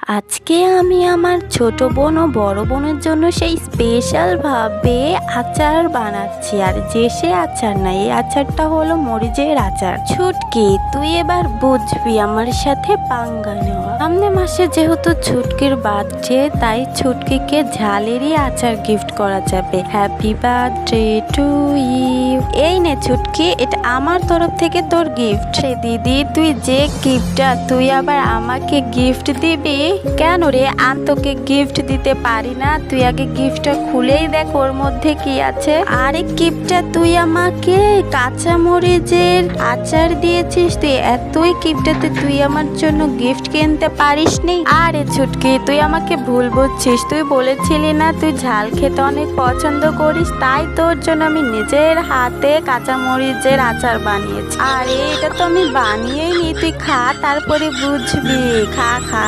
আজকে আমি আমার ছোট বোন ও বড় বোনের জন্য সেই স্পেশাল ভাবে আচার বানাচ্ছি। আর যে সে আচার না, এই আচারটা হলো মরিচের আচার। ছুটকি, তুই এবার বুঝবি আমার সাথে পাঙ্গা নেওয়া। সামনে মাসে যেহেতু ছুটকির বার্থডে, তাই ছুটকিকে ঝালেরই আচার গিফট করা যাবে। Happy birthday to you. এই নে ছুটকি, এটা আমার তরফ থেকে তোর গিফট। রে দিদি, তুই যে গিফটটা তুই আবার আমাকে গিফট দিবি কেন রে? আমি তোকে গিফট দিতে পারি না? তুই আগে গিফটটা খুলেই দেখ ওর মধ্যে কি আছে। আরে গিফটটা তুই আমাকে কাঁচা মরিচের আচার দিয়েছিস। তুই এতই গিফটটাতে তুই আমার জন্য গিফট কিনতে পারিসনি? আরে ছুটকি, তুই আমাকে ভুল বুঝছিস। তুই বলেছিলি না তুই ঝাল খেতে অনেক পছন্দ করিস, তাই তোর জন্য আমি নিজের হাতে কাঁচা মরিচের আচার বানিয়েছি। আরে এটা তো আমি বানিয়েই নি, তুই খা তারপরে বুঝবি। খা খা।